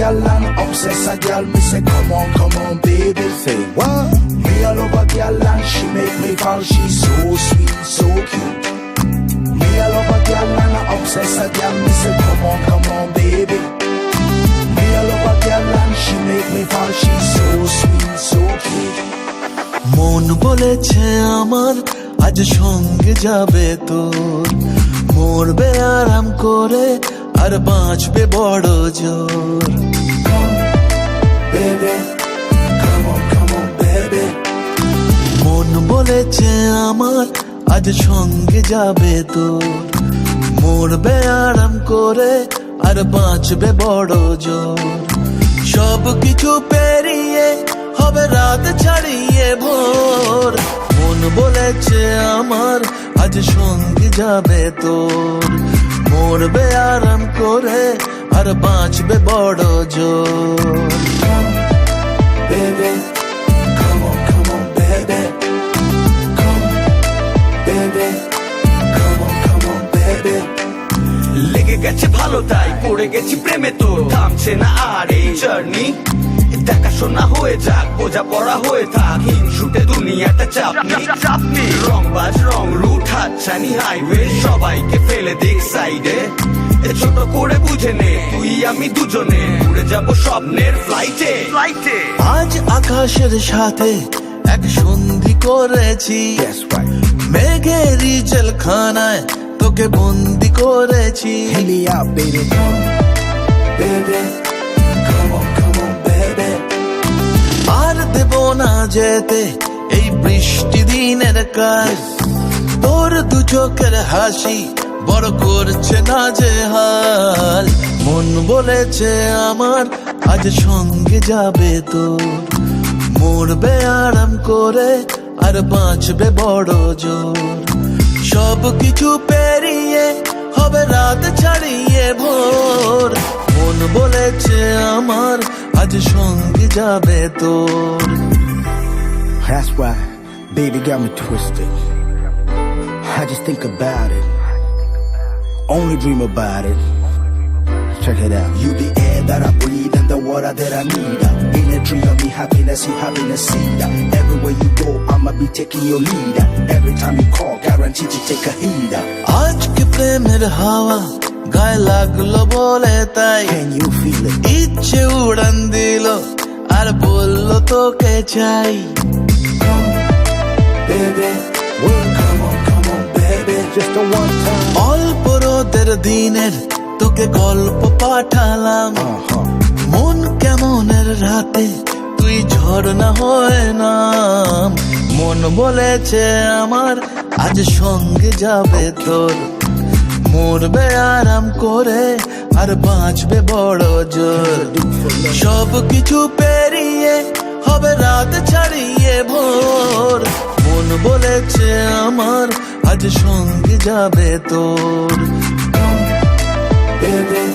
girl and obsess a girl. Me say come on, baby. Say what? Me all over girl and she make me fall. She's so sweet, so cute. Me all over girl and obsess a girl. Me say come on, baby. Me all over girl and she make me fall. She's so sweet, so cute. মন বলেছে আমার আজ সঙ্গে যাবে তোর, মরবে আরাম করে আর বাঁচবে বড় জোর। Baby, come on, baby. মন বলেছে আমার আজ সঙ্গে যাবে তোর, মরবে আরাম করে আর বাঁচবে বড় জোর। সব কিছু পেরিয়ে হবে রাত ছাড়িয়ে ভোর, মন বলেছে আমার আজ সঙ্গে যাবে তোর, মরবে আরাম করে আর বাঁচবে বড় জোর। Baby, come on, baby. Come, baby, come on, baby. লেগে গেছে ভালো তাই পড়ে গেছি প্রেমে, তো থামছে না আর এই জার্নি। দেখাশোনা হয়ে যাক, বোঝা পড়া হয়ে থাক, হিংসুটে দুনিয়াটা চাপনি। রংবাজ রং রুট হাতছানি হাইওয়ে, সবাইকে ফেলে দিক সাইডে। ছোট করে বুঝে নে তুই আমি দুজনে উড়ে যাব স্বপ্নের ফ্লাইটে। আজ আকাশের সাথে এক সন্ধি করেছি, মেঘেরই জেলখানায় তোকে বন্দি করেছি। Hit me up, baby. Come, baby. Come on, baby. আর দেব না যেতে এই বৃষ্টি দিনের কাজ, তোর দু চোখের হাসি বড় করছে না যে হাল। মন বলেছে আমার আজ সঙ্গে যাবে তোর, মরবে আরাম করে আর বাঁচবে বড় জোর। সব কিছু পেরিয়ে হবে রাত ছাড়িয়ে ভোর, মন বলেছে আমার আজ সঙ্গে যাবে তোর। That's why, baby got me twisted. I just think about it, only dream about it. Check it out. You the air that I breathe and the water that I need. In a dream of me happiness, you happiness see. Everywhere you go, I'ma be taking your lead. Every time you call, guaranteed to take a heed. আজকে প্রেমের হাওয়া গায়ে লাগলো বলে তাই, Can you feel it? ইচ্ছে উড়ান দিল আর বললো তোকে চাই। Baby, well, come on, baby. Just a one time. অল্প রোদের দিনের তোকে গল্প পাঠালাম, মন কেমনের রাতে তুই ঝর্ণা হয়ে নাম। মন বলেছে আমার আজ সঙ্গে যাবে তোর, মরবে আরাম করে আর বাঁচবে বড় জোর। সব কিছু পেরিয়ে হবে রাত ছাড়িয়ে ভোর, মন বলেছে আমার আজ সঙ্গে যাবে তোর। Baby,